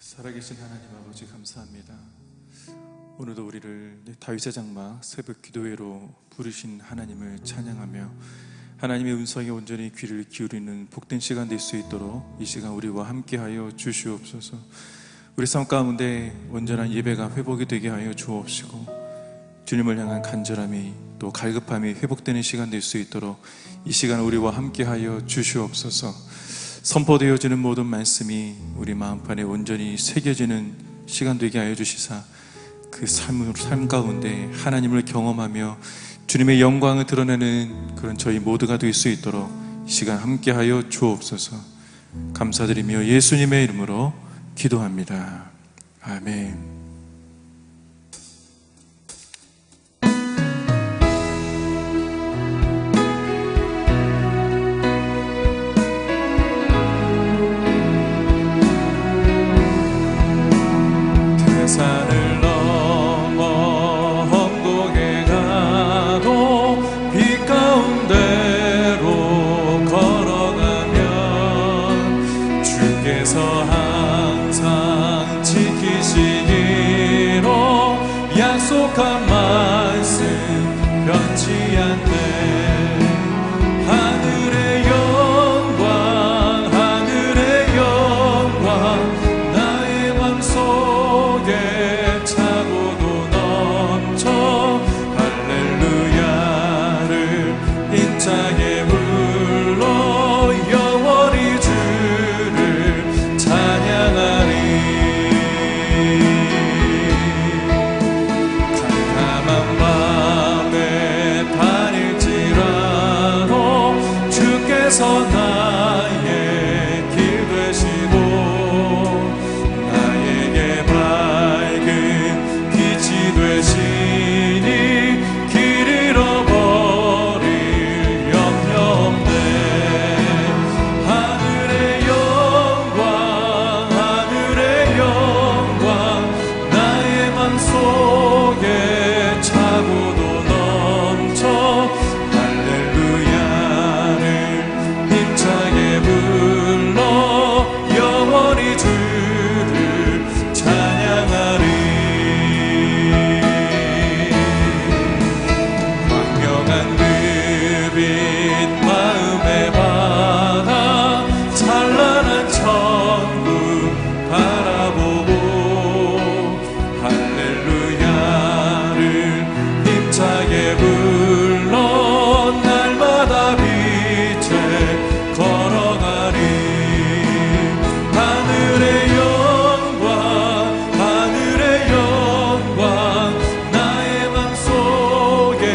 살아계신 하나님 아버지 감사합니다. 오늘도 우리를 다윗의 장막 새벽 기도회로 부르신 하나님을 찬양하며 하나님의 음성에 온전히 귀를 기울이는 복된 시간 될 수 있도록 이 시간 우리와 함께하여 주시옵소서. 우리 삶 가운데 온전한 예배가 회복이 되게 하여 주옵시고 주님을 향한 간절함이 또 갈급함이 회복되는 시간 될 수 있도록 이 시간 우리와 함께하여 주시옵소서. 선포되어지는 모든 말씀이 우리 마음판에 온전히 새겨지는 시간 되게 하여 주시사 그 삶 가운데 하나님을 경험하며 주님의 영광을 드러내는 그런 저희 모두가 될 수 있도록 이 시간 함께하여 주옵소서. 감사드리며 예수님의 이름으로 기도합니다. 아멘. 산을 넘어 언덕에 가도 빛 가운데로 걸어가면 주께서 항상 지키시기로 약속한 말씀 변치 않네. 하늘의 영광 하늘의 영광 나의 맘속에 차고도 넘쳐 할렐루야를 힘차게 불러 영원히 주를 찬양하리. 캄캄한 밤에 다닐지라도 주께서 나의 길 되시고 나에게 밝은 빛이 되시니 길 잃어버릴 염려 없네. 하늘의 영광 하늘의 영광 나의 맘속에 차고도 넘쳐 할렐루야를 힘차게 불러 영원히 주를 찬양하리. 광명한 그 빛 마음에 받아 찬란한 천국 바라보고 할렐루야를 힘차게 불러 날마다 빛에 걸어가리. 하늘의 영광 하늘의 영광 나의 맘속에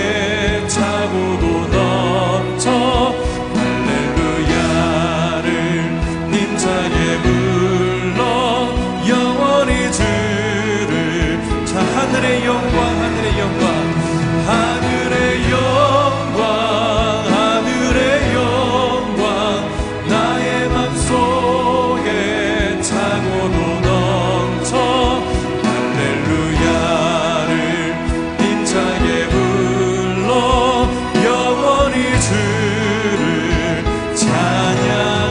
차고도 넘쳐 할렐루야를 힘차게 불러 영원히 주를 자. 하늘의 영광 하늘의 영광 하늘의 영광 하늘의 영광 나의 맘속에 차고도 넘쳐 할렐루야를 힘차게 불러 영원히 주를 찬양하리.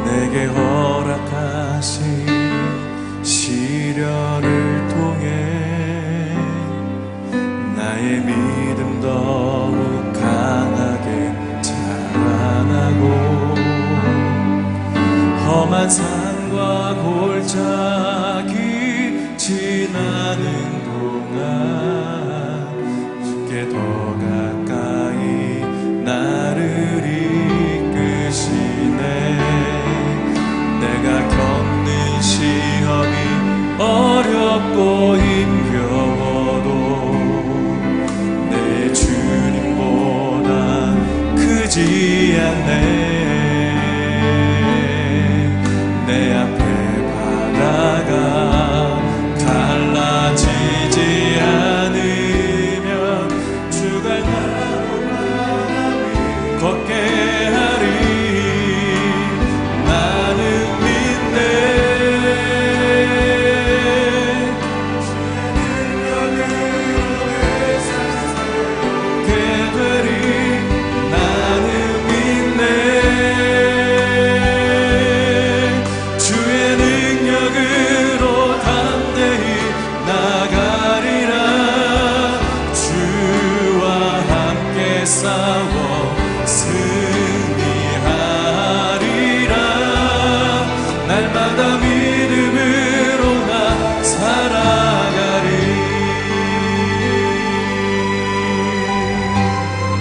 내게 허락하신 시련을 통해 나의 믿음 더욱 강하게 자라나고 험한 산과 골짜기 지나는 동안 주께 더 가까이 나를 이끄시네. 내가 겪는 시험이 어렵고 힘겨워도 내 주님보다 크지 않네. 내 앞에 바다가 갈라지지 않으면 주가 나로 바라비 걷게 하리. 나는 믿네. 날마다 믿음으로 나 살아가리.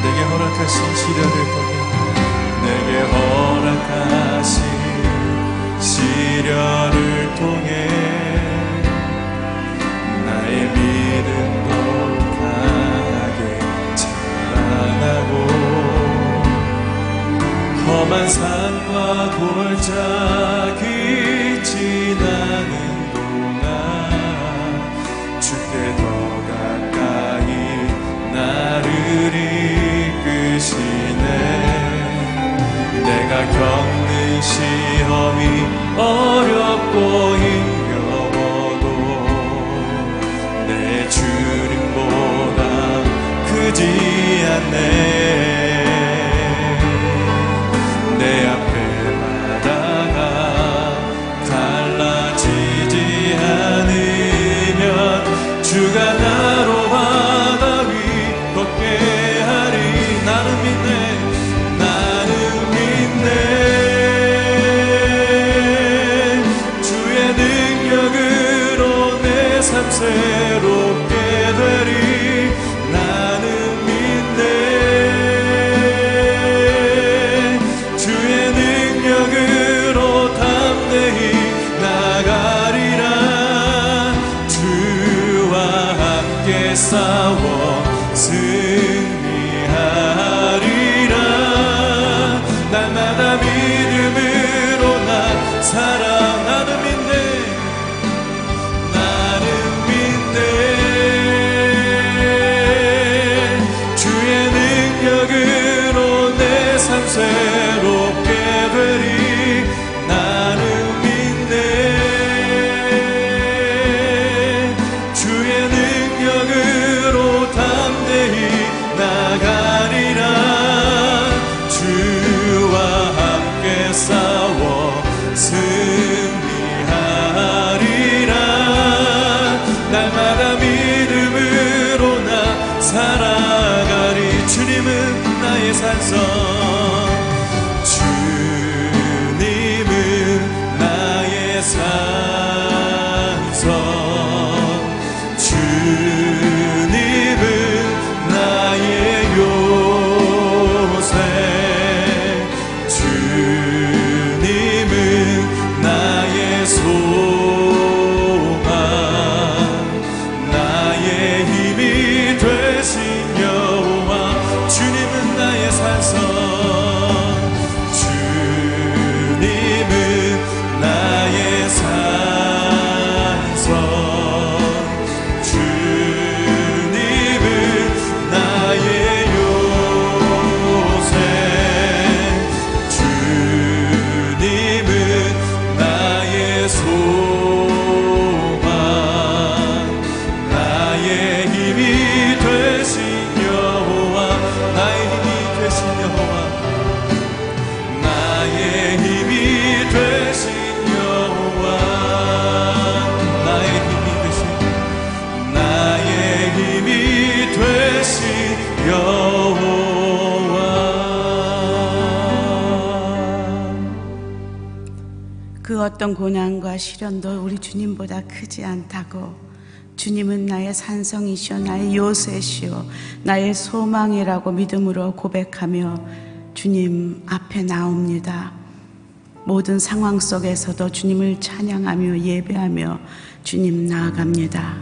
내게 허락하신 시련을 통해, 내게 허락하신 시련을 통해 나의 믿음도 강하게 자라나고, 험한 산과 골짜기 지나는 동안 주께 더 가까이 나를 이끄시네. 내가 겪는 시험이 어렵고 힘겨워도 내 주님보다 크지 않네. 내 앞에 바다가 갈라지지 않으면 주가 나로 바다 위 걷게 하리. 나는 믿네. 나는 믿네. 주의 능력으로 내 삶 새롭게 되리. 나는 믿네. 주의 능력으로 담대히 나가리라. 주와 함께 싸워 승리하리라. 날마다 믿음으로 나 살아. 나는 믿네. 나는 믿네. 주의 능력으로 내 삶 새롭게 되리. 나는 믿네. 주의 능력으로 담대히 나가리라. 주와 함께 싸워 승리하리라. 날마다 믿음으로 나 살아가리. 주님은 나의 산성, 주님은 나의 산성, 주님은 나의 요새, 주님은 나의 소망, 나의 힘이 되신 여호와. 주님은 나의 산성, 주님은 나의 산성, 주님은 나의 요새, 주님은 나의 소망, 나의 힘이 되신 여호와. 나의 힘이 되신 여호와. 나의 힘이 되신 여호와. 나의 힘이 되신, 나의 힘이 되신 여호와. 그 어떤 고난과 시련도 우리 주님보다 크지 않다고. 주님은 나의 산성이시오, 나의 요새시오, 나의 소망이라고 믿음으로 고백하며 주님 앞에 나옵니다. 모든 상황 속에서도 주님을 찬양하며 예배하며 주님 나아갑니다.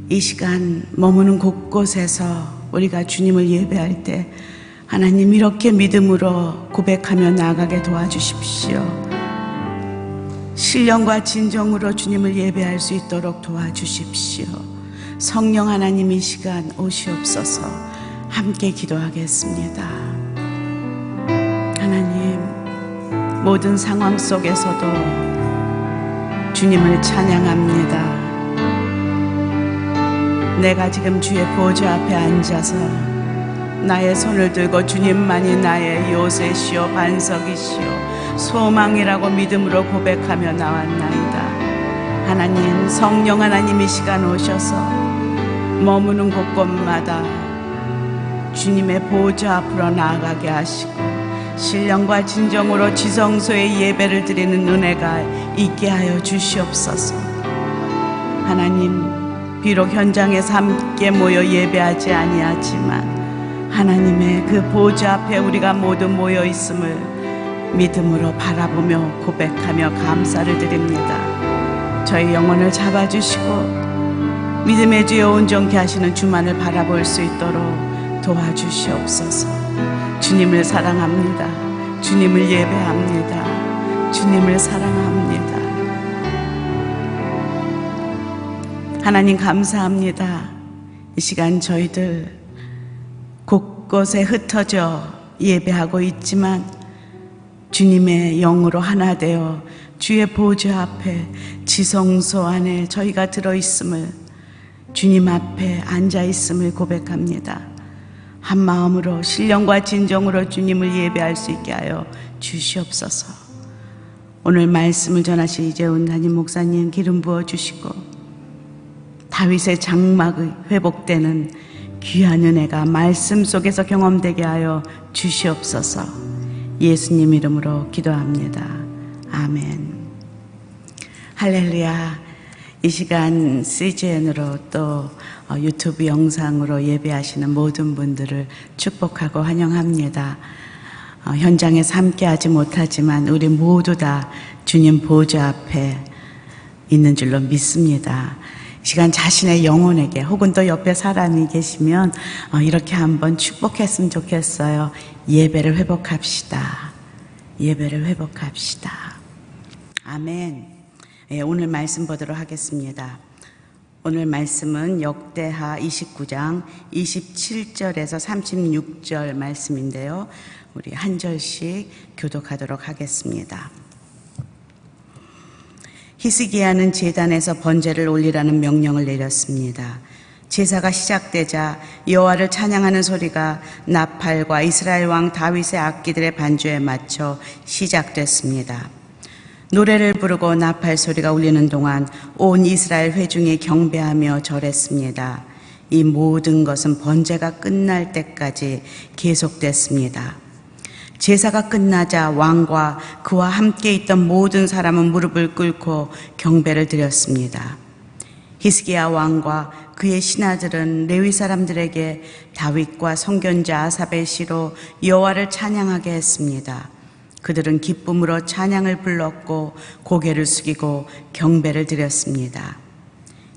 이 시간 머무는 곳곳에서 우리가 주님을 예배할 때 하나님 이렇게 믿음으로 고백하며 나아가게 도와주십시오. 신령과 진정으로 주님을 예배할 수 있도록 도와주십시오. 성령 하나님 이 시간 오시옵소서. 함께 기도하겠습니다. 하나님, 모든 상황 속에서도 주님을 찬양합니다. 내가 지금 주의 보좌 앞에 앉아서 나의 손을 들고 주님만이 나의 요새시오 반석이시오 소망이라고 믿음으로 고백하며 나왔나이다. 하나님, 성령 하나님 이 시간 오셔서 머무는 곳곳마다 주님의 보좌 앞으로 나아가게 하시고 신령과 진정으로 지성소의 예배를 드리는 은혜가 있게 하여 주시옵소서. 하나님, 비록 현장에서 함께 모여 예배하지 아니하지만 하나님의 그 보좌 앞에 우리가 모두 모여 있음을 믿음으로 바라보며 고백하며 감사를 드립니다. 저희 영혼을 잡아주시고 믿음의 주에 온전케 하시는 주만을 바라볼 수 있도록 도와주시옵소서. 주님을 사랑합니다. 주님을 예배합니다. 주님을 사랑합니다. 하나님 감사합니다. 이 시간 저희들 곳곳에 흩어져 예배하고 있지만 주님의 영으로 하나 되어 주의 보좌 앞에 지성소 안에 저희가 들어있음을 주님 앞에 앉아있음을 고백합니다. 한 마음으로 신령과 진정으로 주님을 예배할 수 있게 하여 주시옵소서. 오늘 말씀을 전하신 이재훈 담임 목사님 기름 부어주시고 다윗의 장막이 회복되는 귀한 은혜가 말씀 속에서 경험되게 하여 주시옵소서. 예수님 이름으로 기도합니다. 아멘. 할렐루야. 이 시간 CGN으로 또 유튜브 영상으로 예배하시는 모든 분들을 축복하고 환영합니다. 현장에서 함께하지 못하지만 우리 모두 다 주님 보좌 앞에 있는 줄로 믿습니다. 이 시간 자신의 영혼에게 혹은 또 옆에 사람이 계시면 이렇게 한번 축복했으면 좋겠어요. 예배를 회복합시다. 예배를 회복합시다. 아멘. 오늘 말씀 보도록 하겠습니다. 오늘 말씀은 역대하 29장 27절에서 36절 말씀인데요. 우리 한 절씩 교독하도록 하겠습니다. 히스기야는 제단에서 번제를 올리라는 명령을 내렸습니다. 제사가 시작되자 여호와를 찬양하는 소리가 나팔과 이스라엘 왕 다윗의 악기들의 반주에 맞춰 시작됐습니다. 노래를 부르고 나팔 소리가 울리는 동안 온 이스라엘 회중이 경배하며 절했습니다. 이 모든 것은 번제가 끝날 때까지 계속됐습니다. 제사가 끝나자 왕과 그와 함께 있던 모든 사람은 무릎을 꿇고 경배를 드렸습니다. 히스기야 왕과 그의 신하들은 레위 사람들에게 다윗과 선견자 아삽의 시로 여호와를 찬양하게 했습니다. 그들은 기쁨으로 찬양을 불렀고 고개를 숙이고 경배를 드렸습니다.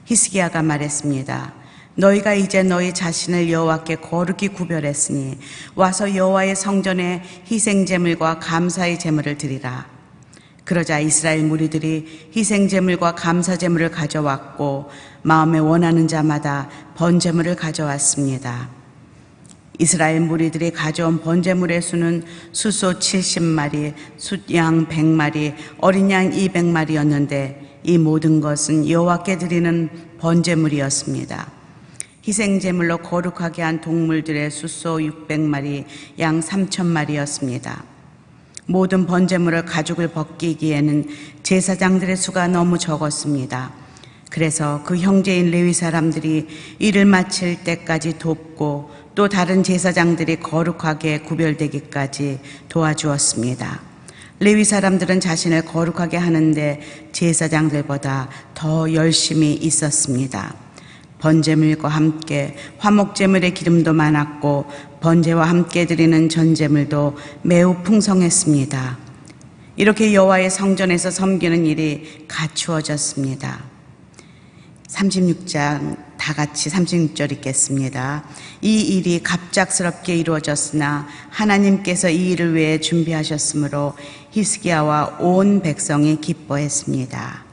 히스기야가 말했습니다. 너희가 이제 너희 자신을 여호와께 거룩히 구별했으니 와서 여호와의 성전에 희생제물과 감사의 제물을 드리라. 그러자 이스라엘 무리들이 희생제물과 감사제물을 가져왔고 마음에 원하는 자마다 번제물을 가져왔습니다. 이스라엘 무리들이 가져온 번제물의 수는 숫소 70마리, 숫양 100마리, 어린 양 200마리였는데 이 모든 것은 여호와께 드리는 번제물이었습니다. 희생제물로 거룩하게 한 동물들의 숫소 600마리, 양 3000마리였습니다. 모든 번제물을 가죽을 벗기기에는 제사장들의 수가 너무 적었습니다. 그래서 그 형제인 레위 사람들이 일을 마칠 때까지 돕고 또 다른 제사장들이 거룩하게 구별되기까지 도와주었습니다. 레위 사람들은 자신을 거룩하게 하는데 제사장들보다 더 열심히 있었습니다. 번제물과 함께 화목제물의 기름도 많았고 번제와 함께 드리는 전제물도 매우 풍성했습니다. 이렇게 여호와의 성전에서 섬기는 일이 갖추어졌습니다. 36장 다 같이 36절 읽겠습니다. 이 일이 갑작스럽게 이루어졌으나 하나님께서 이 일을 위해 준비하셨으므로 히스기야와 온 백성이 기뻐했습니다.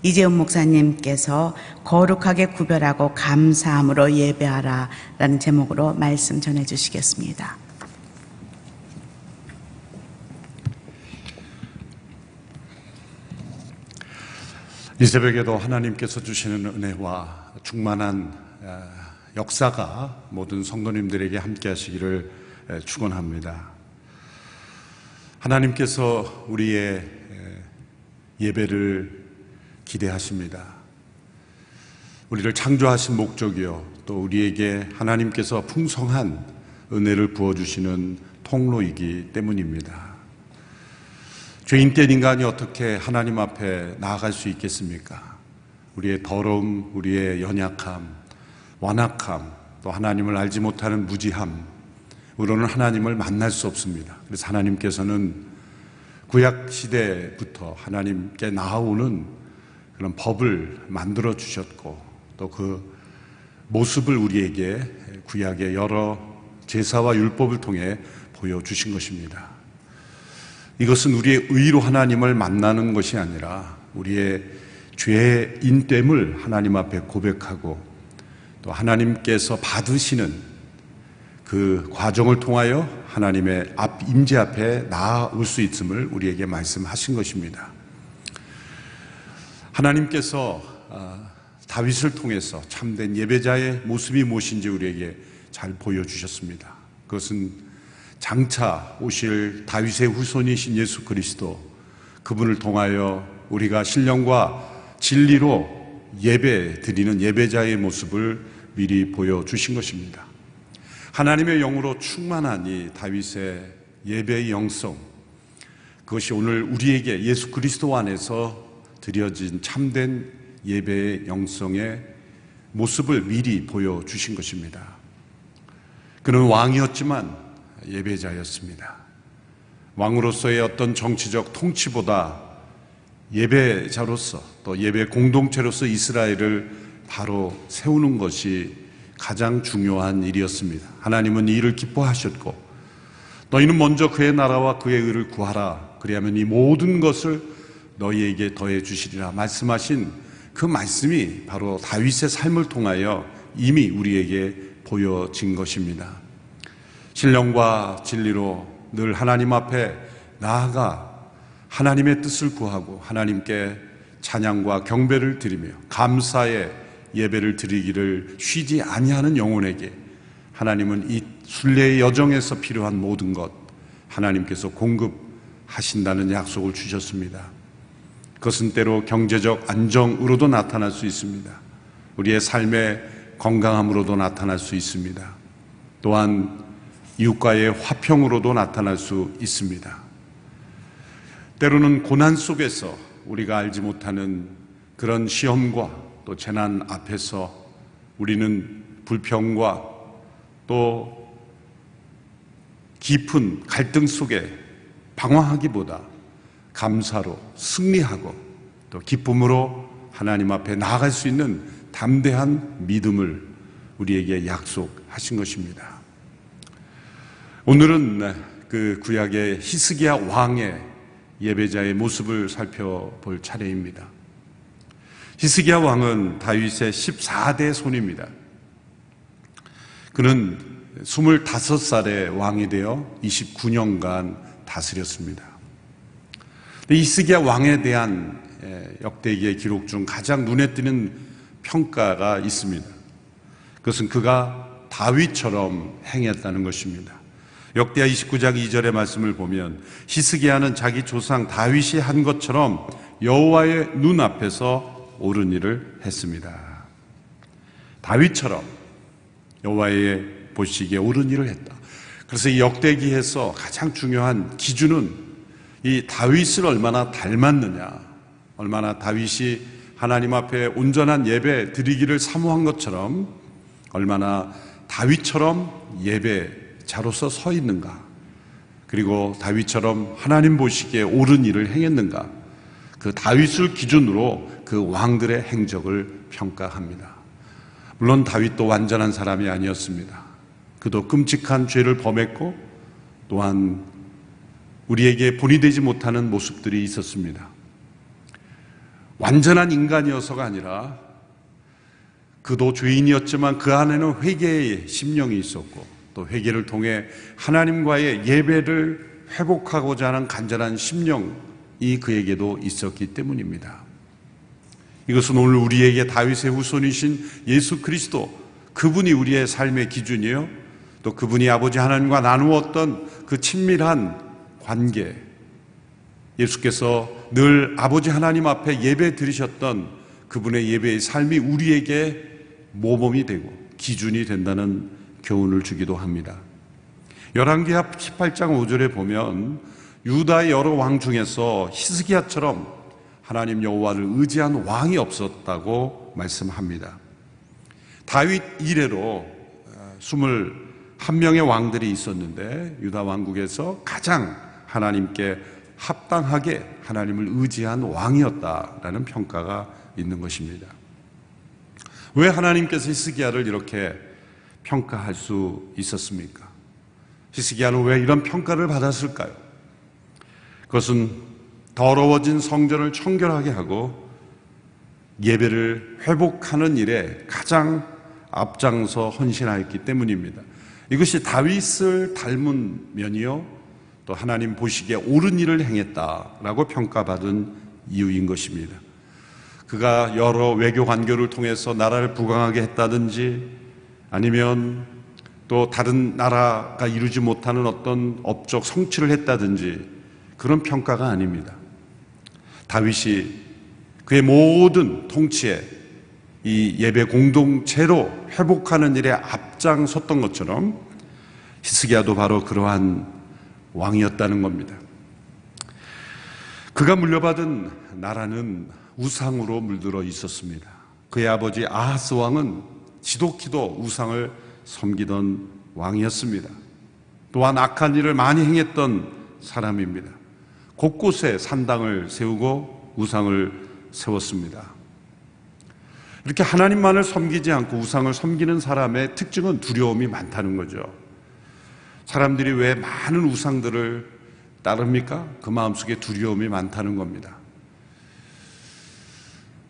이재훈 목사님께서 거룩하게 구별하고 감사함으로 예배하라 라는 제목으로 말씀 전해 주시겠습니다. 이 새벽에도 하나님께서 주시는 은혜와 충만한 역사가 모든 성도님들에게 함께 하시기를 축원합니다. 하나님께서 우리의 예배를 기대하십니다. 우리를 창조하신 목적이요, 또 우리에게 하나님께서 풍성한 은혜를 부어주시는 통로이기 때문입니다. 죄인된 인간이 어떻게 하나님 앞에 나아갈 수 있겠습니까? 우리의 더러움, 우리의 연약함, 완악함, 또 하나님을 알지 못하는 무지함, 우리는 하나님을 만날 수 없습니다. 그래서 하나님께서는 구약 시대부터 하나님께 나아오는 그런 법을 만들어 주셨고, 또 그 모습을 우리에게 구약의 여러 제사와 율법을 통해 보여주신 것입니다. 이것은 우리의 의로 하나님을 만나는 것이 아니라 우리의 죄인됨을 하나님 앞에 고백하고, 또 하나님께서 받으시는 그 과정을 통하여 하나님의 임재 앞에 나아올 수 있음을 우리에게 말씀하신 것입니다. 하나님께서 다윗을 통해서 참된 예배자의 모습이 무엇인지 우리에게 잘 보여주셨습니다. 그것은 장차 오실 다윗의 후손이신 예수 그리스도, 그분을 통하여 우리가 신령과 진리로 예배 드리는 예배자의 모습을 미리 보여주신 것입니다. 하나님의 영으로 충만한 이 다윗의 예배의 영성, 그것이 오늘 우리에게 예수 그리스도 안에서 드려진 참된 예배의 영성의 모습을 미리 보여주신 것입니다. 그는 왕이었지만 예배자였습니다. 왕으로서의 어떤 정치적 통치보다 예배자로서, 또 예배 공동체로서 이스라엘을 바로 세우는 것이 가장 중요한 일이었습니다. 하나님은 이 일을 기뻐하셨고, 너희는 먼저 그의 나라와 그의 의를 구하라, 그리하면 이 모든 것을 너희에게 더해 주시리라 말씀하신 그 말씀이 바로 다윗의 삶을 통하여 이미 우리에게 보여진 것입니다. 신령과 진리로 늘 하나님 앞에 나아가 하나님의 뜻을 구하고 하나님께 찬양과 경배를 드리며 감사의 예배를 드리기를 쉬지 아니하는 영혼에게 하나님은 이 순례의 여정에서 필요한 모든 것 하나님께서 공급하신다는 약속을 주셨습니다. 그것은 때로 경제적 안정으로도 나타날 수 있습니다. 우리의 삶의 건강함으로도 나타날 수 있습니다. 또한 이웃과의 화평으로도 나타날 수 있습니다. 때로는 고난 속에서 우리가 알지 못하는 그런 시험과 또 재난 앞에서 우리는 불평과 또 깊은 갈등 속에 방황하기보다 감사로 승리하고 또 기쁨으로 하나님 앞에 나아갈 수 있는 담대한 믿음을 우리에게 약속하신 것입니다. 오늘은 그 구약의 히스기야 왕의 예배자의 모습을 살펴볼 차례입니다. 히스기야 왕은 다윗의 14대 손입니다. 그는 25살의 왕이 되어 29년간 다스렸습니다. 히스기야 왕에 대한 역대기의 기록 중 가장 눈에 띄는 평가가 있습니다. 그것은 그가 다윗처럼 행했다는 것입니다. 역대하 29장 2절의 말씀을 보면 히스기야는 자기 조상 다윗이 한 것처럼 여호와의 눈앞에서 옳은 일을 했습니다. 다윗처럼 여호와의 보시기에 옳은 일을 했다. 그래서 이 역대기에서 가장 중요한 기준은 이 다윗을 얼마나 닮았느냐, 얼마나 다윗이 하나님 앞에 온전한 예배 드리기를 사모한 것처럼 얼마나 다윗처럼 예배자로서 서 있는가, 그리고 다윗처럼 하나님 보시기에 옳은 일을 행했는가, 그 다윗을 기준으로 그 왕들의 행적을 평가합니다. 물론 다윗도 완전한 사람이 아니었습니다. 그도 끔찍한 죄를 범했고 또한 우리에게 본이 되지 못하는 모습들이 있었습니다. 완전한 인간이어서가 아니라 그도 죄인이었지만 그 안에는 회개의 심령이 있었고 또 회개를 통해 하나님과의 예배를 회복하고자 하는 간절한 심령이 그에게도 있었기 때문입니다. 이것은 오늘 우리에게 다윗의 후손이신 예수 그리스도, 그분이 우리의 삶의 기준이요, 또 그분이 아버지 하나님과 나누었던 그 친밀한 관계, 예수께서 늘 아버지 하나님 앞에 예배 드리셨던 그분의 예배의 삶이 우리에게 모범이 되고 기준이 된다는 교훈을 주기도 합니다. 열왕기하 18장 5절에 보면 유다의 여러 왕 중에서 히스기야처럼 하나님 여호와를 의지한 왕이 없었다고 말씀합니다. 다윗 이래로 21명의 왕들이 있었는데 유다 왕국에서 가장 하나님께 합당하게 하나님을 의지한 왕이었다라는 평가가 있는 것입니다. 왜 하나님께서 히스기야를 이렇게 평가할 수 있었습니까? 히스기야는 왜 이런 평가를 받았을까요? 그것은 더러워진 성전을 청결하게 하고 예배를 회복하는 일에 가장 앞장서 헌신하였기 때문입니다. 이것이 다윗을 닮은 면이요, 또 하나님 보시기에 옳은 일을 행했다라고 평가받은 이유인 것입니다. 그가 여러 외교 관계를 통해서 나라를 부강하게 했다든지 아니면 또 다른 나라가 이루지 못하는 어떤 업적 성취를 했다든지 그런 평가가 아닙니다. 다윗이 그의 모든 통치에 이 예배 공동체로 회복하는 일에 앞장섰던 것처럼 히스기야도 바로 그러한 왕이었다는 겁니다. 그가 물려받은 나라는 우상으로 물들어 있었습니다. 그의 아버지 아하스 왕은 지독히도 우상을 섬기던 왕이었습니다. 또한 악한 일을 많이 행했던 사람입니다. 곳곳에 산당을 세우고 우상을 세웠습니다. 이렇게 하나님만을 섬기지 않고 우상을 섬기는 사람의 특징은 두려움이 많다는 거죠. 사람들이 왜 많은 우상들을 따릅니까? 그 마음속에 두려움이 많다는 겁니다.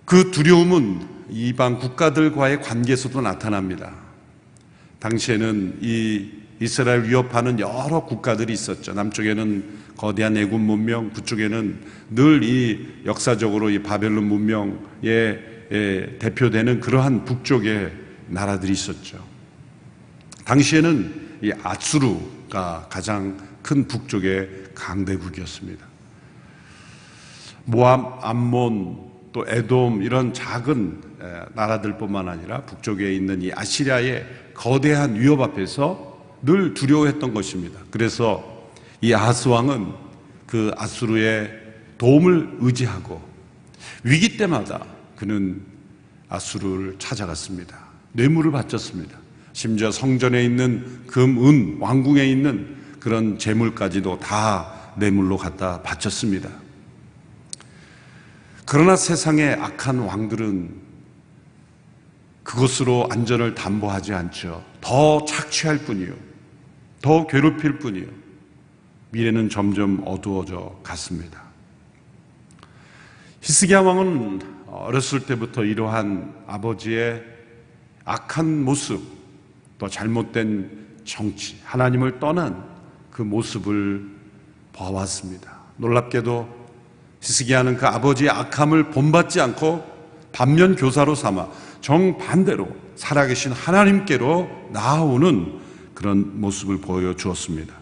그 두려움은 이방 국가들과의 관계에서도 나타납니다. 당시에는 이 이스라엘 위협하는 여러 국가들이 있었죠. 남쪽에는 거대한 애굽 문명, 북쪽에는 늘 이 역사적으로 이 바벨론 문명에 대표되는 그러한 북쪽의 나라들이 있었죠. 당시에는 이 아수르가 가장 큰 북쪽의 강대국이었습니다. 모압, 암몬, 또 에돔 이런 작은 나라들뿐만 아니라 북쪽에 있는 이 아시리아의 거대한 위협 앞에서 늘 두려워했던 것입니다. 그래서 이 아하스 왕은 그 아수르의 도움을 의지하고 위기 때마다 그는 아수르를 찾아갔습니다. 뇌물을 바쳤습니다. 심지어 성전에 있는 금, 은, 왕궁에 있는 그런 재물까지도 다 뇌물로 갖다 바쳤습니다. 그러나 세상의 악한 왕들은 그것으로 안전을 담보하지 않죠. 더 착취할 뿐이요, 더 괴롭힐 뿐이요. 미래는 점점 어두워져 갔습니다. 히스기야 왕은 어렸을 때부터 이러한 아버지의 악한 모습, 또 잘못된 정치, 하나님을 떠난 그 모습을 봐왔습니다. 놀랍게도 히스기야는 그 아버지의 악함을 본받지 않고 반면 교사로 삼아 정반대로 살아계신 하나님께로 나아오는 그런 모습을 보여주었습니다.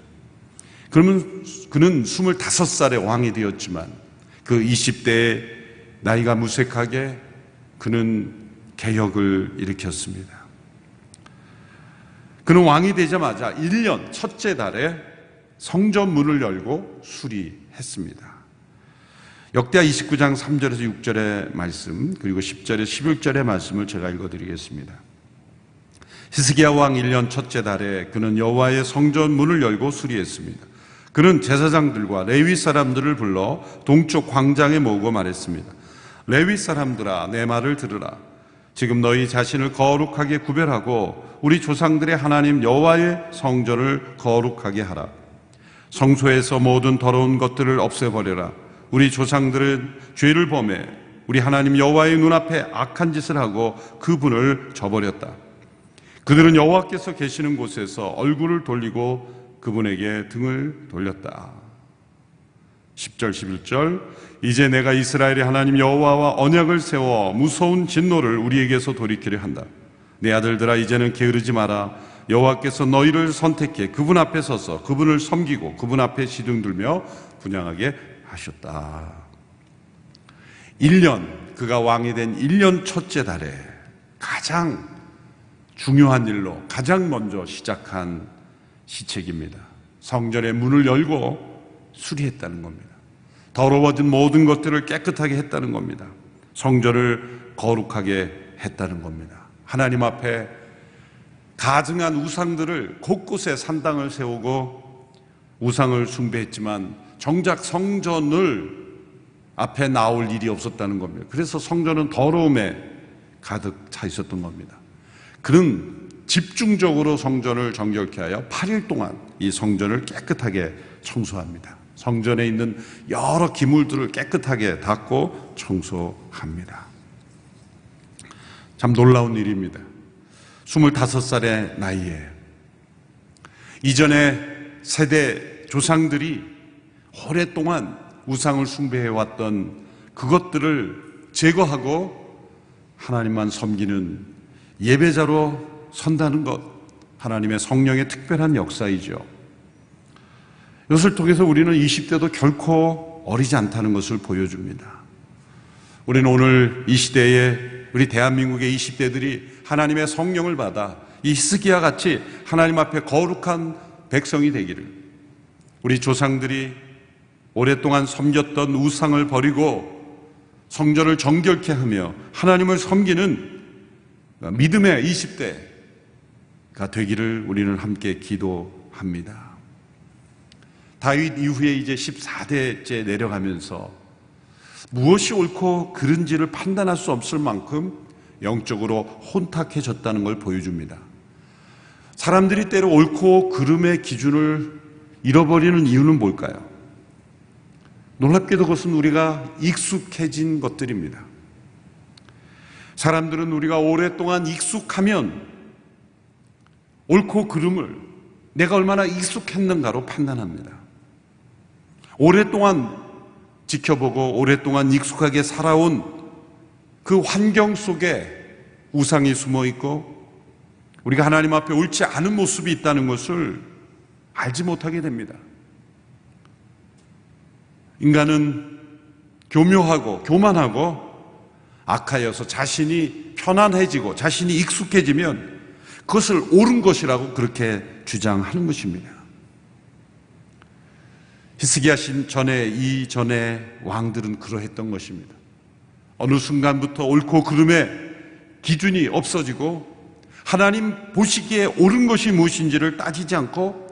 그러면 그는 25살의 왕이 되었지만 그 20대의 나이가 무색하게 그는 개혁을 일으켰습니다. 그는 왕이 되자마자 1년 첫째 달에 성전 문을 열고 수리했습니다. 역대하 29장 3절에서 6절의 말씀, 그리고 10절에서 11절의 말씀을 제가 읽어드리겠습니다. 히스기야 왕 1년 첫째 달에 그는 여호와의 성전 문을 열고 수리했습니다. 그는 제사장들과 레위 사람들을 불러 동쪽 광장에 모으고 말했습니다. 레위 사람들아, 내 말을 들으라. 지금 너희 자신을 거룩하게 구별하고 우리 조상들의 하나님 여호와의 성전을 거룩하게 하라. 성소에서 모든 더러운 것들을 없애버려라. 우리 조상들은 죄를 범해 우리 하나님 여호와의 눈앞에 악한 짓을 하고 그분을 저버렸다. 그들은 여호와께서 계시는 곳에서 얼굴을 돌리고 그분에게 등을 돌렸다. 10절 11절 이제 내가 이스라엘의 하나님 여호와와 언약을 세워 무서운 진노를 우리에게서 돌이키려 한다. 내 아들들아 이제는 게으르지 마라. 여호와께서 너희를 선택해 그분 앞에 서서 그분을 섬기고 그분 앞에 시등 들며 분향하게 하셨다. 1년 그가 왕이 된 1년 첫째 달에 가장 중요한 일로 가장 먼저 시작한 시책입니다. 성전의 문을 열고 수리했다는 겁니다. 더러워진 모든 것들을 깨끗하게 했다는 겁니다. 성전을 거룩하게 했다는 겁니다. 하나님 앞에 가증한 우상들을 곳곳에 산당을 세우고 우상을 숭배했지만 정작 성전을 앞에 나올 일이 없었다는 겁니다. 그래서 성전은 더러움에 가득 차 있었던 겁니다. 그는 집중적으로 성전을 정결케 하여 8일 동안 이 성전을 깨끗하게 청소합니다. 성전에 있는 여러 기물들을 깨끗하게 닦고 청소합니다. 참 놀라운 일입니다. 25살의 나이에 이전에 세대 조상들이 오랫동안 우상을 숭배해왔던 그것들을 제거하고 하나님만 섬기는 예배자로 선다는 것, 하나님의 성령의 특별한 역사이죠. 이것을 통해서 우리는 20대도 결코 어리지 않다는 것을 보여줍니다. 우리는 오늘 이 시대에 우리 대한민국의 20대들이 하나님의 성령을 받아 이 히스기야 같이 하나님 앞에 거룩한 백성이 되기를, 우리 조상들이 오랫동안 섬겼던 우상을 버리고 성전을 정결케 하며 하나님을 섬기는 믿음의 20대가 되기를 우리는 함께 기도합니다. 다윗 이후에 이제 14대째 내려가면서 무엇이 옳고 그른지를 판단할 수 없을 만큼 영적으로 혼탁해졌다는 걸 보여줍니다. 사람들이 때로 옳고 그름의 기준을 잃어버리는 이유는 뭘까요? 놀랍게도 그것은 우리가 익숙해진 것들입니다. 사람들은 우리가 오랫동안 익숙하면 옳고 그름을 내가 얼마나 익숙했는가로 판단합니다. 오랫동안 지켜보고 오랫동안 익숙하게 살아온 그 환경 속에 우상이 숨어 있고 우리가 하나님 앞에 옳지 않은 모습이 있다는 것을 알지 못하게 됩니다. 인간은 교묘하고 교만하고 악하여서 자신이 편안해지고 자신이 익숙해지면 그것을 옳은 것이라고 그렇게 주장하는 것입니다. 히스기야 전에 이전의 왕들은 그러했던 것입니다. 어느 순간부터 옳고 그름의 기준이 없어지고 하나님 보시기에 옳은 것이 무엇인지를 따지지 않고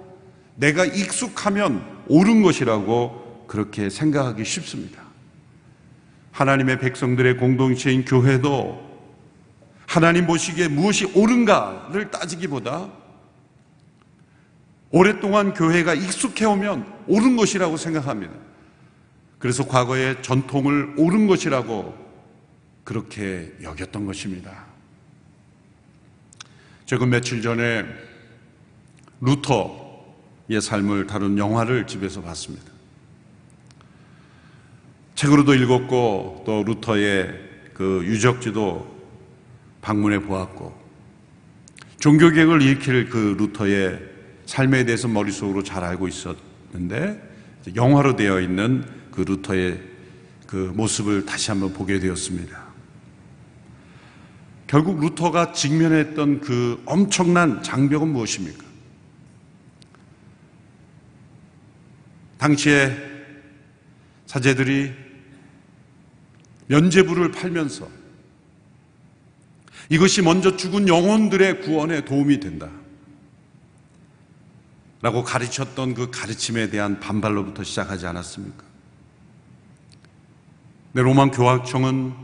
내가 익숙하면 옳은 것이라고 그렇게 생각하기 쉽습니다. 하나님의 백성들의 공동체인 교회도 하나님 보시기에 무엇이 옳은가를 따지기보다 오랫동안 교회가 익숙해오면 옳은 것이라고 생각합니다. 그래서 과거의 전통을 옳은 것이라고 그렇게 여겼던 것입니다. 최근 며칠 전에 루터의 삶을 다룬 영화를 집에서 봤습니다. 책으로도 읽었고 또 루터의 그 유적지도 방문해 보았고 종교개혁을 일으킬 그 루터의 삶에 대해서 머릿속으로 잘 알고 있었는데 영화로 되어 있는 그 루터의 그 모습을 다시 한번 보게 되었습니다. 결국 루터가 직면했던 그 엄청난 장벽은 무엇입니까? 당시에 사제들이 면죄부를 팔면서 이것이 먼저 죽은 영혼들의 구원에 도움이 된다 라고 가르쳤던 그 가르침에 대한 반발로부터 시작하지 않았습니까? 네, 로마 교황청은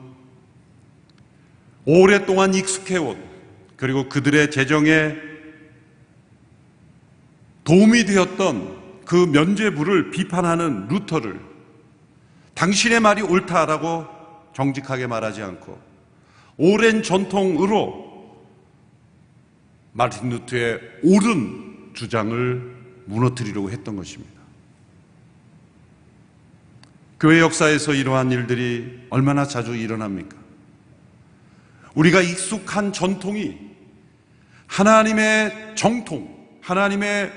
오랫동안 익숙해온 그리고 그들의 재정에 도움이 되었던 그 면죄부를 비판하는 루터를 당신의 말이 옳다라고 정직하게 말하지 않고 오랜 전통으로 마르틴 루터의 옳은 주장을 무너뜨리려고 했던 것입니다. 교회 역사에서 이러한 일들이 얼마나 자주 일어납니까? 우리가 익숙한 전통이 하나님의 정통, 하나님의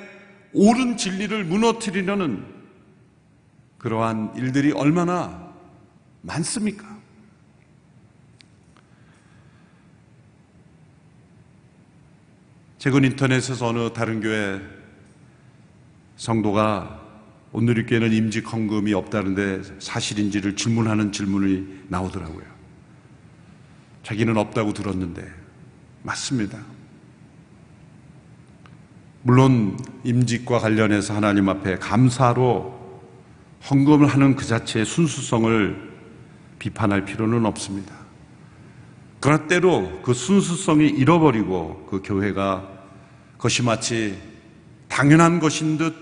옳은 진리를 무너뜨리려는 그러한 일들이 얼마나 많습니까? 최근 인터넷에서 어느 다른 교회 성도가 온누리교회는 임직 헌금이 없다는데 사실인지를 질문하는 질문이 나오더라고요. 자기는 없다고 들었는데 맞습니다. 물론 임직과 관련해서 하나님 앞에 감사로 헌금을 하는 그 자체의 순수성을 비판할 필요는 없습니다. 그러나 때로 그 순수성이 잃어버리고 그 교회가 그것이 마치 당연한 것인 듯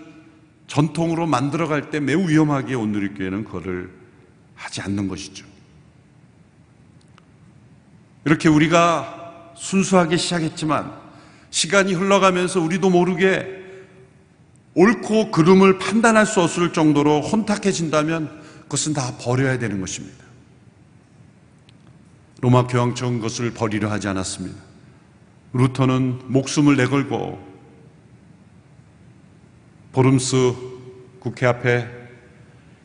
전통으로 만들어갈 때 매우 위험하게 온누리교회는 그거를 하지 않는 것이죠. 이렇게 우리가 순수하게 시작했지만 시간이 흘러가면서 우리도 모르게 옳고 그름을 판단할 수 없을 정도로 혼탁해진다면 그것은 다 버려야 되는 것입니다. 로마 교황청은 그것을 버리려 하지 않았습니다. 루터는 목숨을 내걸고 보름스 국회 앞에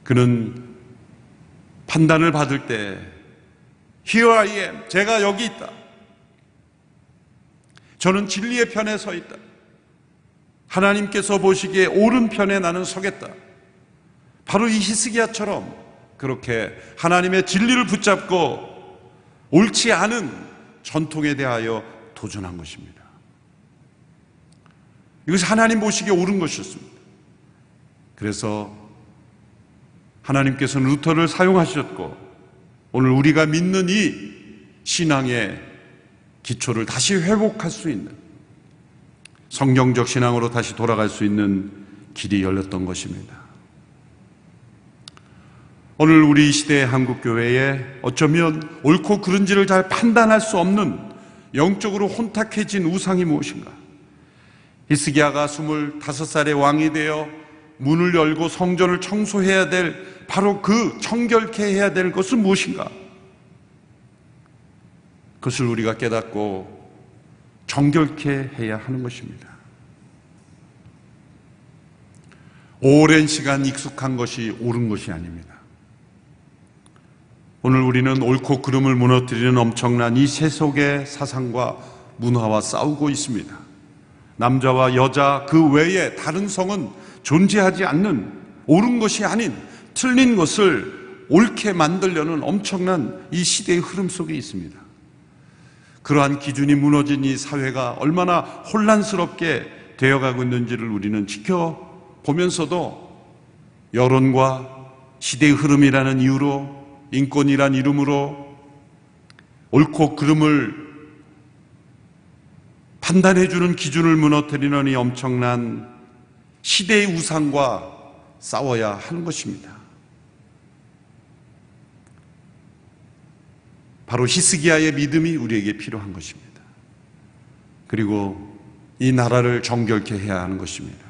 그는 판단을 받을 때 Here I am, 제가 여기 있다. 저는 진리의 편에 서 있다. 하나님께서 보시기에 옳은 편에 나는 서겠다. 바로 이 히스기야처럼 그렇게 하나님의 진리를 붙잡고 옳지 않은 전통에 대하여 도전한 것입니다. 이것이 하나님 보시기에 옳은 것이었습니다. 그래서 하나님께서는 루터를 사용하셨고 오늘 우리가 믿는 이 신앙의 기초를 다시 회복할 수 있는 성경적 신앙으로 다시 돌아갈 수 있는 길이 열렸던 것입니다. 오늘 우리 시대의 한국교회에 어쩌면 옳고 그른지를 잘 판단할 수 없는 영적으로 혼탁해진 우상이 무엇인가? 히스기야가 25살의 왕이 되어 문을 열고 성전을 청소해야 될 바로 그 정결케 해야 될 것은 무엇인가? 그것을 우리가 깨닫고 정결케 해야 하는 것입니다. 오랜 시간 익숙한 것이 옳은 것이 아닙니다. 오늘 우리는 옳고 그름을 무너뜨리는 엄청난 이 세속의 사상과 문화와 싸우고 있습니다. 남자와 여자 그 외에 다른 성은 존재하지 않는 옳은 것이 아닌 틀린 것을 옳게 만들려는 엄청난 이 시대의 흐름 속에 있습니다. 그러한 기준이 무너진 이 사회가 얼마나 혼란스럽게 되어가고 있는지를 우리는 지켜보면서도 여론과 시대의 흐름이라는 이유로 인권이란 이름으로 옳고 그름을 판단해주는 기준을 무너뜨리는 이 엄청난 시대의 우상과 싸워야 하는 것입니다. 바로 히스기야의 믿음이 우리에게 필요한 것입니다. 그리고 이 나라를 정결케 해야 하는 것입니다.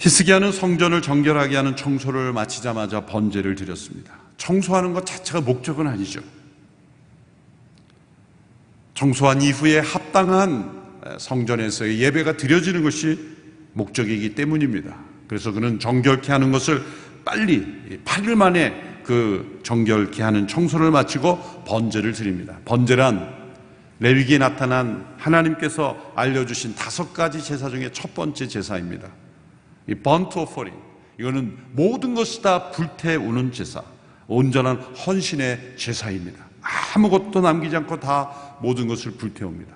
히스기야는 성전을 정결하게 하는 청소를 마치자마자 번제를 드렸습니다. 청소하는 것 자체가 목적은 아니죠. 청소한 이후에 합당한 성전에서의 예배가 드려지는 것이 목적이기 때문입니다. 그래서 그는 정결케 하는 것을 빨리 8일 만에 그 정결케 하는 청소를 마치고 번제를 드립니다. 번제란 레위기에 나타난 하나님께서 알려주신 5가지 제사 중에 첫 번째 제사입니다. 이 번트 오퍼링, 이거는 모든 것을 다 불태우는 제사, 온전한 헌신의 제사입니다. 아무것도 남기지 않고 다 모든 것을 불태웁니다.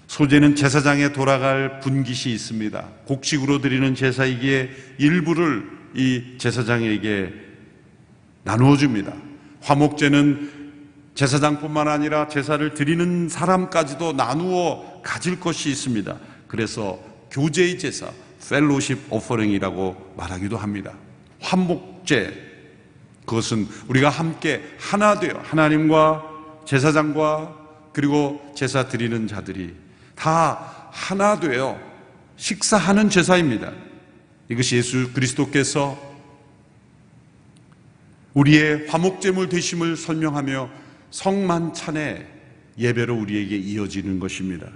소제는 제사장에 돌아갈 분깃이 있습니다. 곡식으로 드리는 제사이기에 일부를 이 제사장에게 나누어 줍니다. 화목제는 제사장뿐만 아니라 제사를 드리는 사람까지도 나누어 가질 것이 있습니다. 그래서 교제의 제사, 펠로십 오퍼링이라고 말하기도 합니다. 화목제, 그것은 우리가 함께 하나 되어 하나님과 제사장과 그리고 제사 드리는 자들이 다 하나 되어 식사하는 제사입니다. 이것이 예수 그리스도께서 우리의 화목제물 되심을 설명하며 성만찬의 예배로 우리에게 이어지는 것입니다.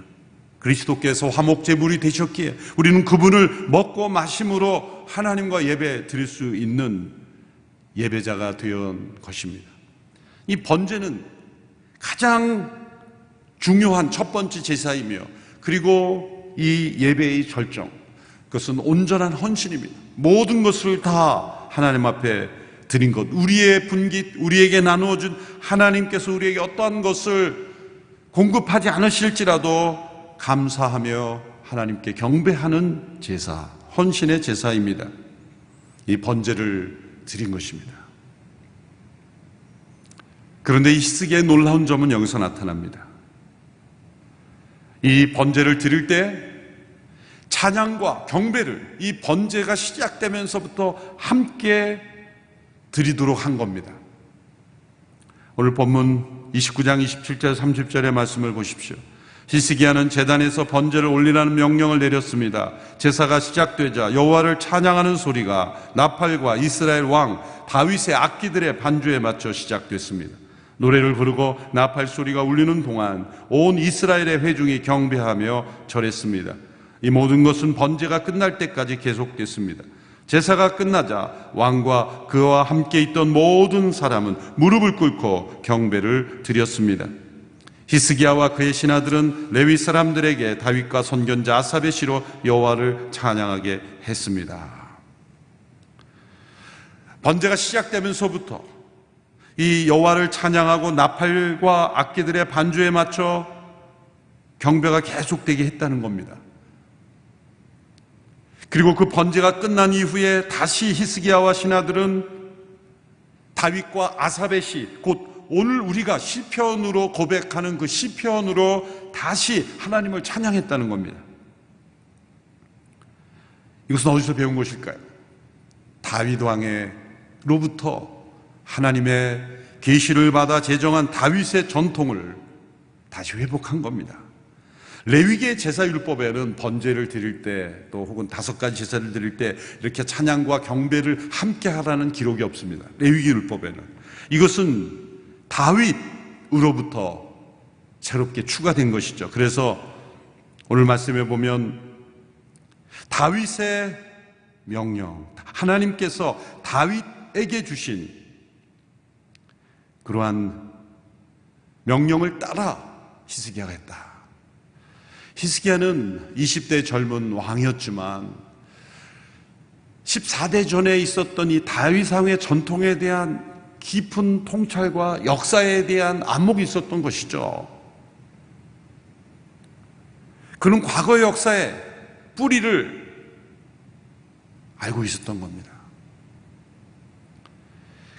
그리스도께서 화목제물이 되셨기에 우리는 그분을 먹고 마심으로 하나님과 예배 드릴 수 있는 예배자가 되었던 것입니다. 이 번제는 가장 중요한 첫 번째 제사이며 그리고 이 예배의 절정, 그것은 온전한 헌신입니다. 모든 것을 다 하나님 앞에 드린 것, 우리의 분깃, 우리에게 나누어준 하나님께서 우리에게 어떠한 것을 공급하지 않으실지라도 감사하며 하나님께 경배하는 제사, 헌신의 제사입니다. 이 번제를 드린 것입니다. 그런데 이 히스기야의 놀라운 점은 여기서 나타납니다. 이 번제를 드릴 때 찬양과 경배를 이 번제가 시작되면서부터 함께 드리도록 한 겁니다. 오늘 본문 29장 27절 30절의 말씀을 보십시오. 히스기야는 제단에서 번제를 올리라는 명령을 내렸습니다. 제사가 시작되자 여호와를 찬양하는 소리가 나팔과 이스라엘 왕 다윗의 악기들의 반주에 맞춰 시작됐습니다. 노래를 부르고 나팔 소리가 울리는 동안 온 이스라엘의 회중이 경배하며 절했습니다. 이 모든 것은 번제가 끝날 때까지 계속됐습니다. 제사가 끝나자 왕과 그와 함께 있던 모든 사람은 무릎을 꿇고 경배를 드렸습니다. 히스기야와 그의 신하들은 레위 사람들에게 다윗과 선견자 아삽의 시로 여호와를 찬양하게 했습니다. 번제가 시작되면서부터 이 여호와를 찬양하고 나팔과 악기들의 반주에 맞춰 경배가 계속되게 했다는 겁니다. 그리고 그 번제가 끝난 이후에 다시 히스기야와 신하들은 다윗과 아삽의 시, 곧 오늘 우리가 시편으로 고백하는 그 시편으로 다시 하나님을 찬양했다는 겁니다. 이것은 어디서 배운 것일까요? 다윗 왕으로부터 하나님의 계시를 받아 제정한 다윗의 전통을 다시 회복한 겁니다. 레위기의 제사율법에는 번제를 드릴 때 또 혹은 5가지 제사를 드릴 때 이렇게 찬양과 경배를 함께 하라는 기록이 없습니다. 레위기 율법에는. 이것은 다윗으로부터 새롭게 추가된 것이죠. 그래서 오늘 말씀에 보면 다윗의 명령, 하나님께서 다윗에게 주신 그러한 명령을 따라 히스기야가 했다. 히스기야는 20대 젊은 왕이었지만 14대 전에 있었던 이 다윗 왕의 전통에 대한 깊은 통찰과 역사에 대한 안목이 있었던 것이죠. 그는 과거의 역사의 뿌리를 알고 있었던 겁니다.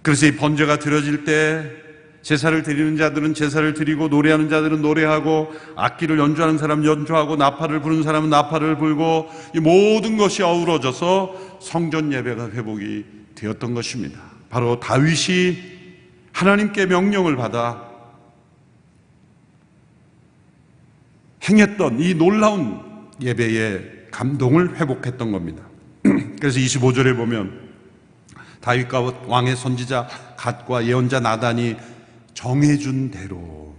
그래서 이 번제가 드려질 때 제사를 드리는 자들은 제사를 드리고 노래하는 자들은 노래하고 악기를 연주하는 사람은 연주하고 나팔을 부는 사람은 나팔을 불고 이 모든 것이 어우러져서 성전 예배가 회복이 되었던 것입니다. 바로 다윗이 하나님께 명령을 받아 행했던 이 놀라운 예배의 감동을 회복했던 겁니다. 그래서 25절에 보면 다윗과 왕의 선지자 갓과 예언자 나단이 정해준 대로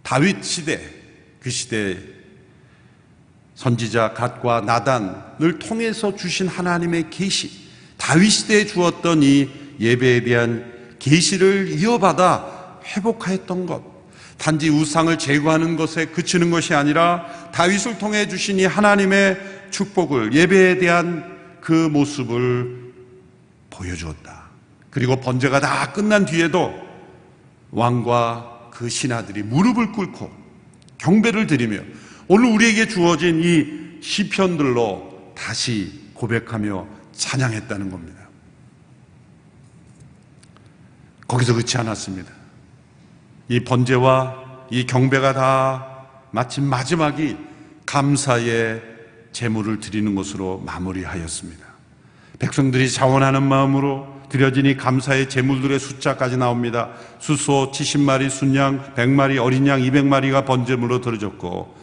다윗 시대, 그 시대 선지자 갓과 나단을 통해서 주신 하나님의 계시, 다윗 시대에 주었던 이 예배에 대한 계시를 이어받아 회복하였던 것, 단지 우상을 제거하는 것에 그치는 것이 아니라 다윗을 통해 주신 이 하나님의 축복을, 예배에 대한 그 모습을 보여주었다. 그리고 번제가 다 끝난 뒤에도 왕과 그 신하들이 무릎을 꿇고 경배를 드리며 오늘 우리에게 주어진 이 시편들로 다시 고백하며 찬양했다는 겁니다. 거기서 그치 않았습니다. 이 번제와 이 경배가 다 마침 마지막이 감사의 제물을 드리는 것으로 마무리하였습니다. 백성들이 자원하는 마음으로 드려진 이 감사의 제물들의 숫자까지 나옵니다. 수소 70마리, 순양 100마리, 어린 양 200마리가 번제물로 드려졌고,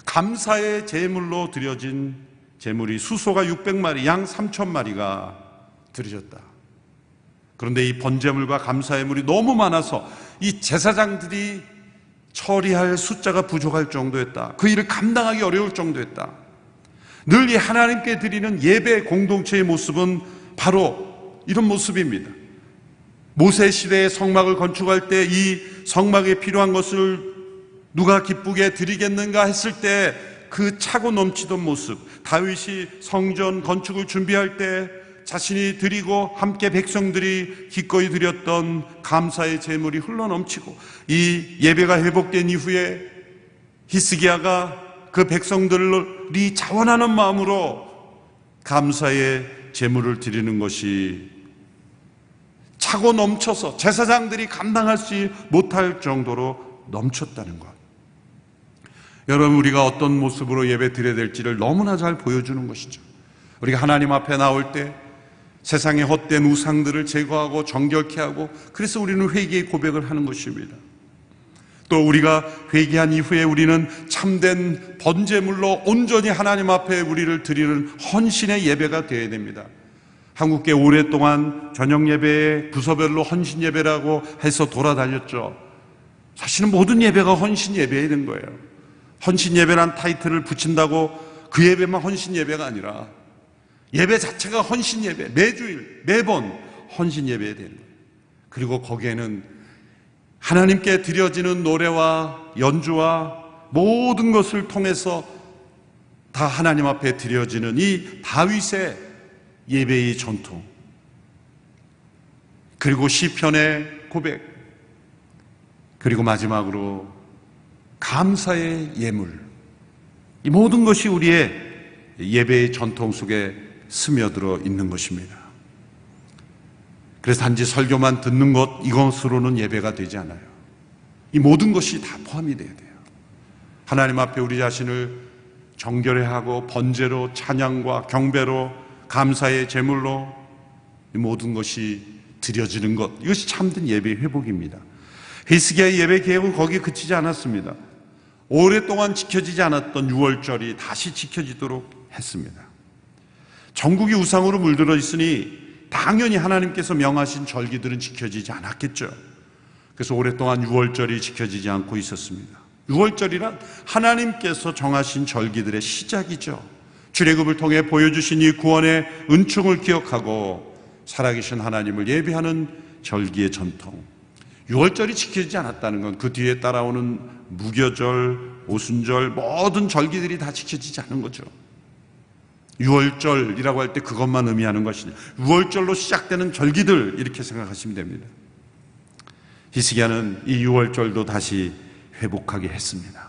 감사의 제물로 드려진 제물이 수소가 600마리, 양 3000마리가 드려졌다. 그런데 이 번제물과 감사의 물이 너무 많아서 이 제사장들이 처리할 숫자가 부족할 정도였다. 그 일을 감당하기 어려울 정도였다. 늘 이 하나님께 드리는 예배 공동체의 모습은 바로 이런 모습입니다. 모세 시대의 성막을 건축할 때 이 성막에 필요한 것을 누가 기쁘게 드리겠는가 했을 때 그 차고 넘치던 모습, 다윗이 성전 건축을 준비할 때 자신이 드리고 함께 백성들이 기꺼이 드렸던 감사의 제물이 흘러넘치고, 이 예배가 회복된 이후에 히스기야가 그 백성들이 자원하는 마음으로 감사의 제물을 드리는 것이 차고 넘쳐서 제사장들이 감당하지 못할 정도로 넘쳤다는 것. 여러분, 우리가 어떤 모습으로 예배 드려야 될지를 너무나 잘 보여주는 것이죠. 우리가 하나님 앞에 나올 때 세상의 헛된 우상들을 제거하고 정결케 하고, 그래서 우리는 회개의 고백을 하는 것입니다. 또 우리가 회개한 이후에 우리는 참된 번제물로 온전히 하나님 앞에 우리를 드리는 헌신의 예배가 되어야 됩니다. 한국교회 오랫동안 저녁 예배에 부서별로 헌신 예배라고 해서 돌아다녔죠. 사실은 모든 예배가 헌신 예배가 된 거예요. 헌신 예배란 타이틀을 붙인다고 그 예배만 헌신 예배가 아니라 예배 자체가 헌신 예배, 매주일, 매번 헌신 예배가 되는 거예요. 그리고 거기에는 하나님께 드려지는 노래와 연주와 모든 것을 통해서 다 하나님 앞에 드려지는 이 다윗의 예배의 전통, 그리고 시편의 고백, 그리고 마지막으로 감사의 예물, 이 모든 것이 우리의 예배의 전통 속에 스며들어 있는 것입니다. 그래서 단지 설교만 듣는 것, 이것으로는 예배가 되지 않아요. 이 모든 것이 다 포함이 돼야 돼요. 하나님 앞에 우리 자신을 정결히 하고 번제로, 찬양과 경배로, 감사의 제물로 이 모든 것이 드려지는 것, 이것이 참된 예배의 회복입니다. 히스기야의 예배 계획은 거기에 그치지 않았습니다. 오랫동안 지켜지지 않았던 유월절이 다시 지켜지도록 했습니다. 전국이 우상으로 물들어 있으니 당연히 하나님께서 명하신 절기들은 지켜지지 않았겠죠. 그래서 오랫동안 유월절이 지켜지지 않고 있었습니다. 유월절이란 하나님께서 정하신 절기들의 시작이죠. 출애굽을 통해 보여주신 이 구원의 은총을 기억하고 살아계신 하나님을 예배하는 절기의 전통. 유월절이 지켜지지 않았다는 건 그 뒤에 따라오는 무교절, 오순절, 모든 절기들이 다 지켜지지 않은 거죠. 유월절이라고 할 때 그것만 의미하는 것이냐, 유월절로 시작되는 절기들, 이렇게 생각하시면 됩니다. 히스기야는 이 유월절도 다시 회복하게 했습니다.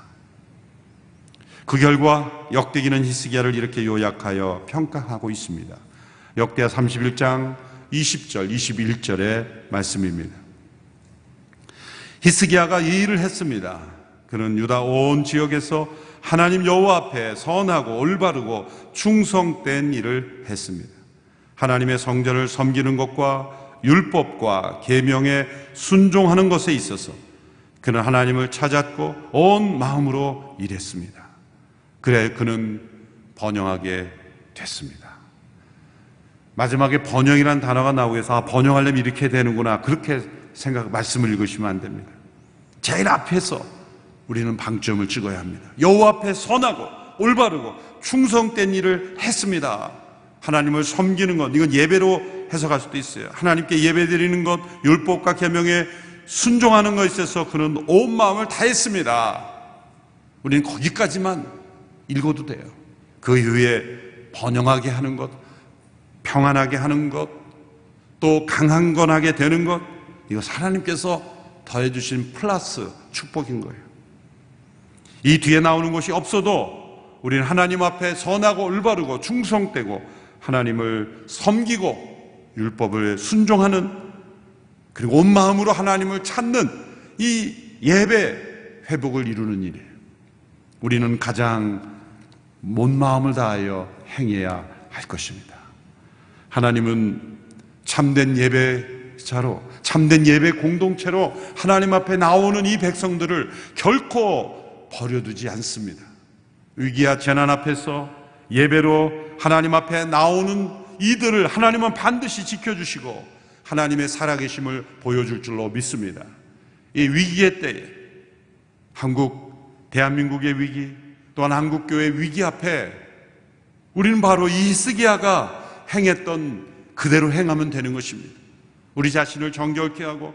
그 결과 역대기는 히스기야를 이렇게 요약하여 평가하고 있습니다. 역대하 31장 20절, 21절의 말씀입니다. 히스기야가 이 일을 했습니다. 그는 유다 온 지역에서 하나님 여호와 앞에 선하고 올바르고 충성된 일을 했습니다. 하나님의 성전을 섬기는 것과 율법과 계명에 순종하는 것에 있어서 그는 하나님을 찾았고 온 마음으로 일했습니다. 그래 그는 번영하게 됐습니다. 마지막에 번영이라는 단어가 나오고 해서 번영하려면 이렇게 되는구나, 그렇게 말씀을 읽으시면 안 됩니다. 제일 앞에서 우리는 방점을 찍어야 합니다. 여호와 앞에 선하고 올바르고 충성된 일을 했습니다. 하나님을 섬기는 것, 이건 예배로 해석할 수도 있어요. 하나님께 예배드리는 것, 율법과 계명에 순종하는 것에 있어서 그는 온 마음을 다했습니다. 우리는 거기까지만 읽어도 돼요. 그 이후에 번영하게 하는 것, 평안하게 하는 것, 또 강한건하게 되는 것, 이거 하나님께서 더해주신 플러스 축복인 거예요. 이 뒤에 나오는 것이 없어도 우리는 하나님 앞에 선하고 올바르고 충성되고 하나님을 섬기고 율법을 순종하는, 그리고 온 마음으로 하나님을 찾는 이 예배 회복을 이루는 일이에요. 우리는 가장 온 마음을 다하여 행해야 할 것입니다. 하나님은 참된 예배자로, 참된 예배 공동체로 하나님 앞에 나오는 이 백성들을 결코 버려두지 않습니다. 위기와 재난 앞에서 예배로 하나님 앞에 나오는 이들을 하나님은 반드시 지켜주시고 하나님의 살아계심을 보여줄 줄로 믿습니다. 이 위기의 때에 대한민국의 위기, 또한 한국교회의 위기 앞에 우리는 바로 이 히스기야가 행했던 그대로 행하면 되는 것입니다. 우리 자신을 정결케 하고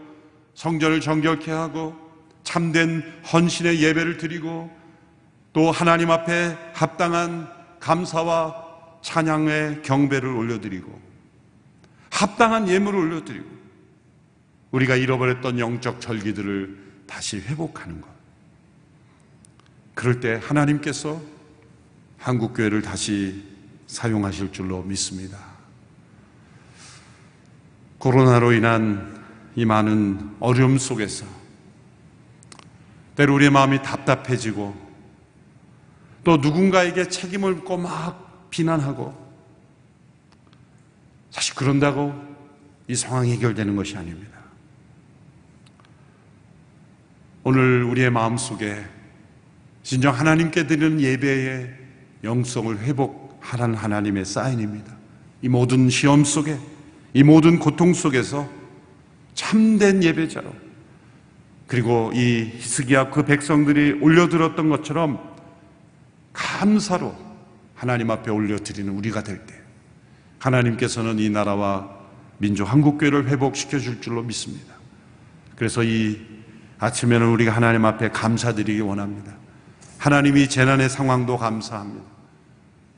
성전을 정결케 하고 참된 헌신의 예배를 드리고 또 하나님 앞에 합당한 감사와 찬양의 경배를 올려드리고 합당한 예물을 올려드리고 우리가 잃어버렸던 영적 절기들을 다시 회복하는 것. 그럴 때 하나님께서 한국교회를 다시 사용하실 줄로 믿습니다. 코로나로 인한 이 많은 어려움 속에서 때로 우리의 마음이 답답해지고 또 누군가에게 책임을 묻고 막 비난하고, 사실 그런다고 이 상황이 해결되는 것이 아닙니다. 오늘 우리의 마음속에 진정 하나님께 드리는 예배의 영성을 회복하라는 하나님의 사인입니다. 이 모든 시험 속에, 이 모든 고통 속에서 참된 예배자로, 그리고 이 히스기야 그 백성들이 올려드렸던 것처럼 감사로 하나님 앞에 올려드리는 우리가 될 때 하나님께서는 이 나라와 민족 한국교회를 회복시켜 줄 줄로 믿습니다. 그래서 이 아침에는 우리가 하나님 앞에 감사드리기 원합니다. 하나님이 재난의 상황도 감사합니다.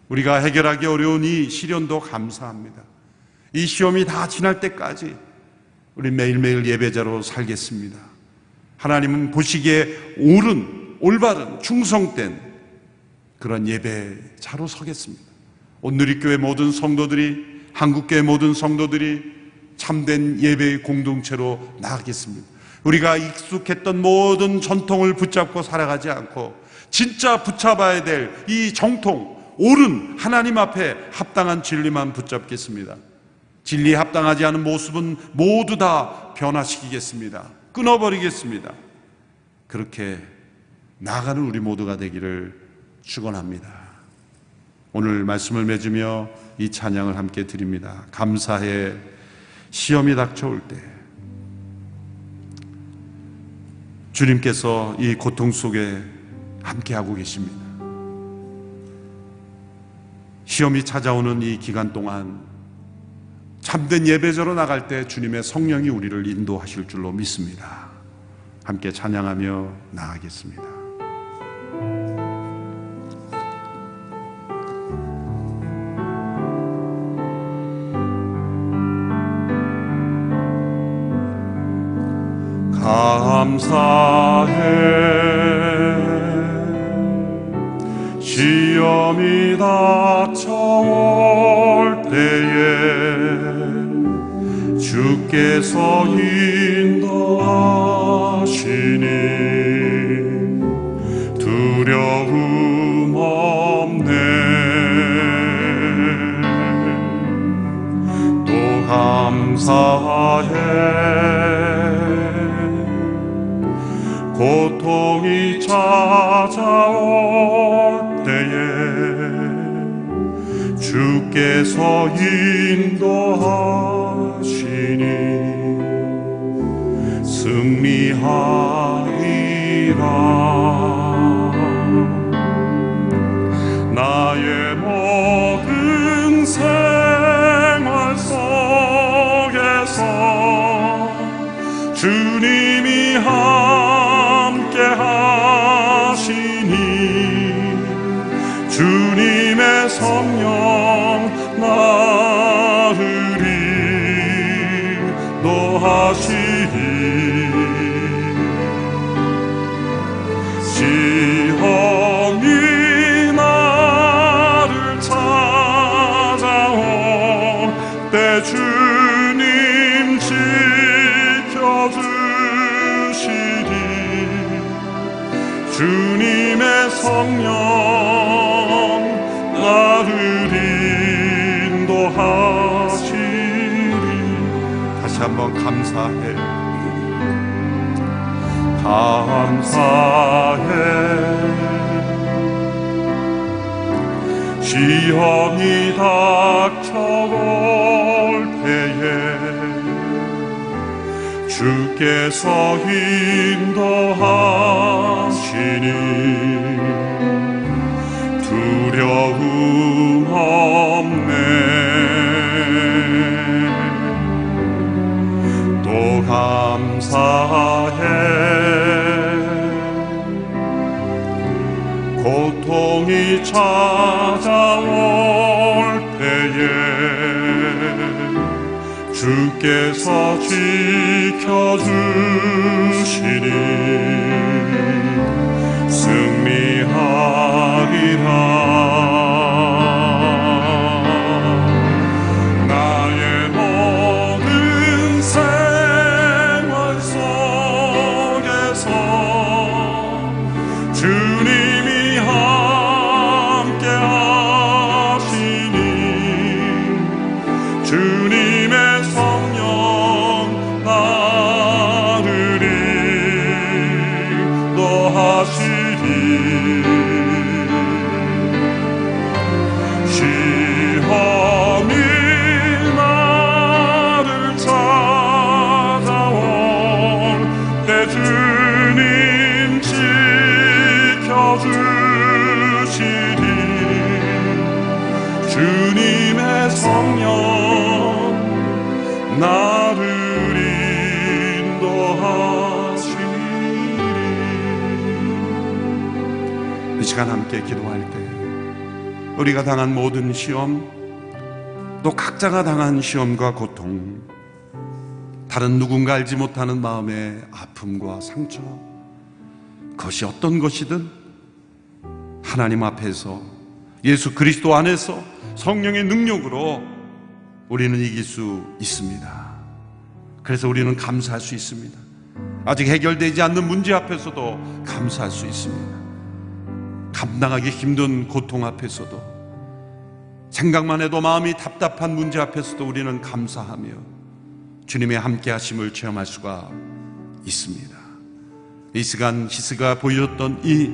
우리가 해결하기 어려운 이 시련도 감사합니다. 이 시험이 다 지날 때까지 우리 매일매일 예배자로 살겠습니다. 하나님은 보시기에 옳은, 올바른, 충성된 그런 예배자로 서겠습니다. 온누리교회 모든 성도들이, 한국교회 모든 성도들이 참된 예배의 공동체로 나아가겠습니다. 우리가 익숙했던 모든 전통을 붙잡고 살아가지 않고 진짜 붙잡아야 될 이 정통, 옳은 하나님 앞에 합당한 진리만 붙잡겠습니다. 진리에 합당하지 않은 모습은 모두 다 변화시키겠습니다. 끊어버리겠습니다. 그렇게 나아가는 우리 모두가 되기를 축원합니다. 오늘 말씀을 맺으며 이 찬양을 함께 드립니다. 감사해. 시험이 닥쳐올 때 주님께서 이 고통 속에 함께하고 계십니다. 시험이 찾아오는 이 기간 동안 참된 예배자로 나갈 때 주님의 성령이 우리를 인도하실 줄로 믿습니다. 함께 찬양하며 나아가겠습니다. 감사해. 시험이 닥쳐올 때에 주께서 인도하시니 두려움 없네. 또 감사해. 고통이 찾아올 때에 주께서 인도하시니 승리하리라. 나의 모든 생활 속에서 주님이 함께 하시니 주님의 성령 나를 인도하시니 시험이 나를 찾아올 때 주님 지켜주시니 주님의 성령 나를 인도하시니 기도하며 감사해 감사해 시험이 닥쳐올 때에 주께서 인도하시니 두려움 없네 또 감사해 고통이 찾아올 때에 주께서 지켜주시니 승리하리라 나의 모든 생활 속에서 주님이 함께 하시니 주님의 성령 나를 인도하시니 시험이 나를 찾아올 때 주님 지켜주시니 주님의 성령 나를 인도하시니 이 시간 함께 기도할 때 우리가 당한 모든 시험 또 각자가 당한 시험과 고통 다른 누군가 알지 못하는 마음의 아픔과 상처 그것이 어떤 것이든 하나님 앞에서 예수 그리스도 안에서 성령의 능력으로 우리는 이길 수 있습니다. 그래서 우리는 감사할 수 있습니다. 아직 해결되지 않는 문제 앞에서도 감사할 수 있습니다. 감당하기 힘든 고통 앞에서도 생각만 해도 마음이 답답한 문제 앞에서도 우리는 감사하며 주님의 함께 하심을 체험할 수가 있습니다. 이 시간 히스가 보여줬던 이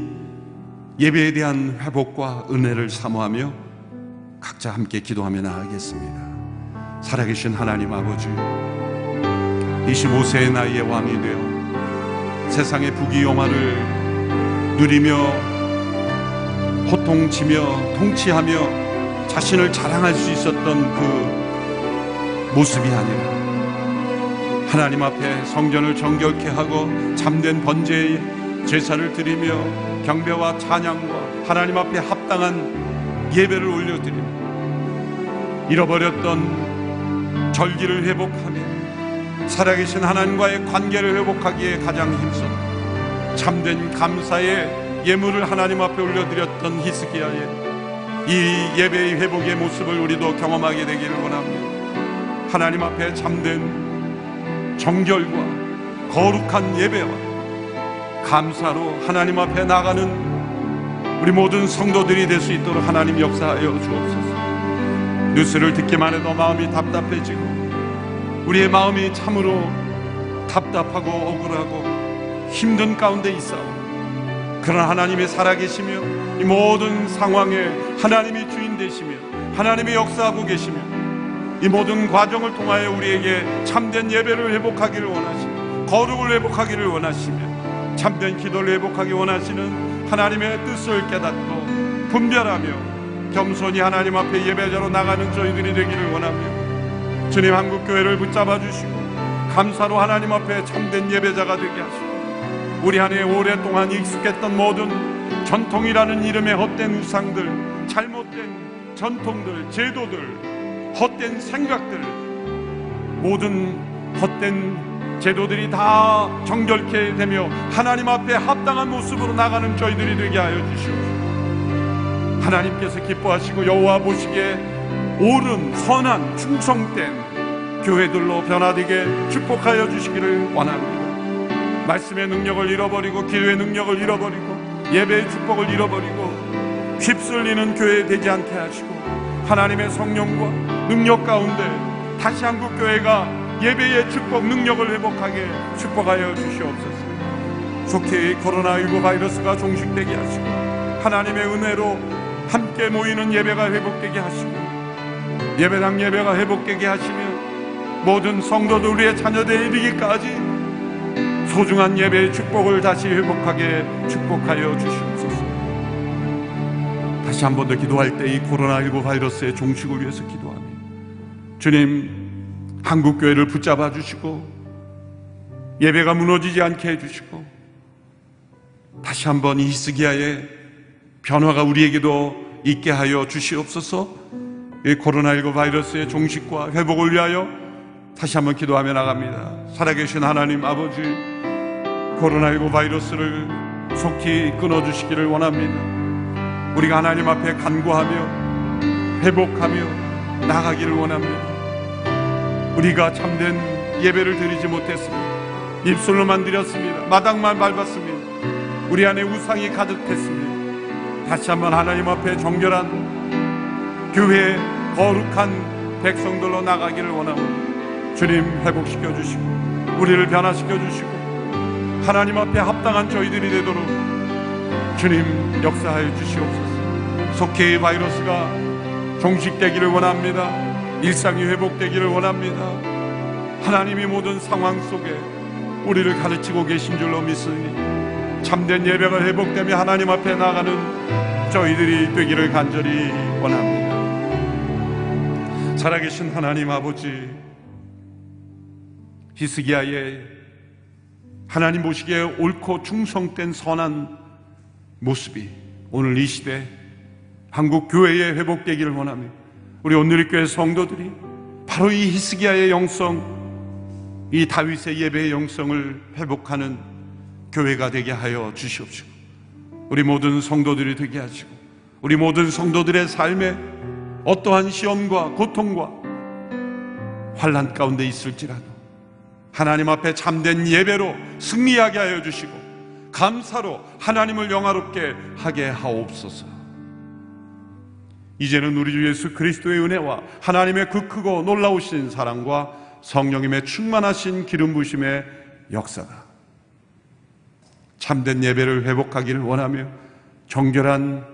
예배에 대한 회복과 은혜를 사모하며 각자 함께 기도하며 나아가겠습니다. 살아계신 하나님 아버지 25세의 나이에 왕이 되어 세상의 부귀영화를 누리며 호통치며 통치하며 자신을 자랑할 수 있었던 그 모습이 아니라 하나님 앞에 성전을 정결케 하고 참된 번제의 제사를 드리며 경배와 찬양과 하나님 앞에 합당한 예배를 올려드리며 잃어버렸던 절기를 회복하며 살아계신 하나님과의 관계를 회복하기에 가장 힘써 참된 감사의 예물을 하나님 앞에 올려드렸던 히스기야의 이 예배의 회복의 모습을 우리도 경험하게 되기를 원합니다. 하나님 앞에 참된 정결과 거룩한 예배와 감사로 하나님 앞에 나가는 우리 모든 성도들이 될 수 있도록 하나님 역사하여 주옵소서. 뉴스를 듣기만 해도 마음이 답답해지고 우리의 마음이 참으로 답답하고 억울하고 힘든 가운데 있사오니 그러나 하나님이 살아계시며 이 모든 상황에 하나님이 주인 되시며 하나님이 역사하고 계시며 이 모든 과정을 통하여 우리에게 참된 예배를 회복하기를 원하시며 거룩을 회복하기를 원하시며 참된 기도를 회복하기 원하시는 하나님의 뜻을 깨닫고 분별하며 겸손히 하나님 앞에 예배자로 나가는 저희들이 되기를 원하며 주님 한국교회를 붙잡아 주시고 감사로 하나님 앞에 참된 예배자가 되게 하시고 우리 안에 오랫동안 익숙했던 모든 전통이라는 이름의 헛된 우상들, 잘못된 전통들, 제도들, 헛된 생각들, 모든 헛된 제도들이 다 정결케 되며 하나님 앞에 합당한 모습으로 나가는 저희들이 되게 하여 주시옵소서. 하나님께서 기뻐하시고 여호와 보시기에 옳은 선한 충성된 교회들로 변화되게 축복하여 주시기를 원합니다. 말씀의 능력을 잃어버리고 기도의 능력을 잃어버리고 예배의 축복을 잃어버리고 휩쓸리는 교회 되지 않게 하시고 하나님의 성령과 능력 가운데 다시 한국교회가 예배의 축복 능력을 회복하게 축복하여 주시옵소서. 속히 코로나19 바이러스가 종식되게 하시고 하나님의 은혜로 함께 모이는 예배가 회복되게 하시고 예배당 예배가 회복되게 하시며 모든 성도들 우리의 자녀들에 이르기까지 소중한 예배의 축복을 다시 회복하게 축복하여 주시옵소서. 다시 한 번 더 기도할 때 이 코로나19 바이러스의 종식을 위해서 기도하며 주님, 한국교회를 붙잡아 주시고 예배가 무너지지 않게 해주시고 다시 한번 이 히스기야의 변화가 우리에게도 있게 하여 주시옵소서. 이 코로나19 바이러스의 종식과 회복을 위하여 다시 한번 기도하며 나갑니다. 살아계신 하나님 아버지, 코로나19 바이러스를 속히 끊어주시기를 원합니다. 우리가 하나님 앞에 간구하며 회복하며 나가기를 원합니다. 우리가 참된 예배를 드리지 못했습니다. 입술로만 드렸습니다. 마당만 밟았습니다. 우리 안에 우상이 가득했습니다. 다시 한번 하나님 앞에 정결한 교회 거룩한 백성들로 나가기를 원합니다. 주님, 회복시켜 주시고 우리를 변화시켜 주시고 하나님 앞에 합당한 저희들이 되도록 주님 역사하여 주시옵소서. 속히 이 바이러스가 종식되기를 원합니다. 일상이 회복되기를 원합니다. 하나님이 모든 상황 속에 우리를 가르치고 계신 줄로 믿으니 참된 예배가 회복되며 하나님 앞에 나가는 저희들이 되기를 간절히 원합니다. 살아계신 하나님 아버지, 히스기야의 하나님 보시기에 옳고 충성된 선한 모습이 오늘 이 시대 한국 교회에 회복되기를 원합니다. 우리 온누리교회 성도들이 바로 이 히스기야의 영성, 이 다윗의 예배의 영성을 회복하는 교회가 되게 하여 주시옵시고 우리 모든 성도들이 되게 하시고 우리 모든 성도들의 삶에 어떠한 시험과 고통과 환난 가운데 있을지라도 하나님 앞에 참된 예배로 승리하게 하여 주시고 감사로 하나님을 영화롭게 하게 하옵소서. 이제는 우리 주 예수 그리스도의 은혜와 하나님의 그 크고 놀라우신 사랑과 성령님의 충만하신 기름 부으심의 역사가 참된 예배를 회복하기를 원하며 정결한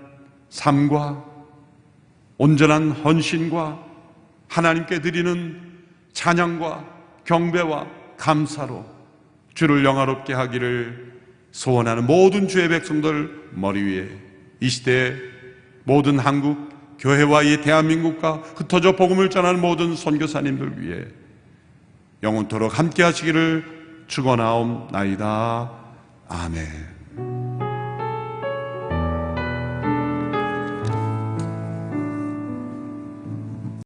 삶과 온전한 헌신과 하나님께 드리는 찬양과 경배와 감사로 주를 영화롭게 하기를 소원하는 모든 주의 백성들 머리 위에 이 시대의 모든 한국 교회와 이 대한민국과 흩어져 복음을 전하는 모든 선교사님들 위해 영원토록 함께 하시기를 축원하옵나이다. 아멘.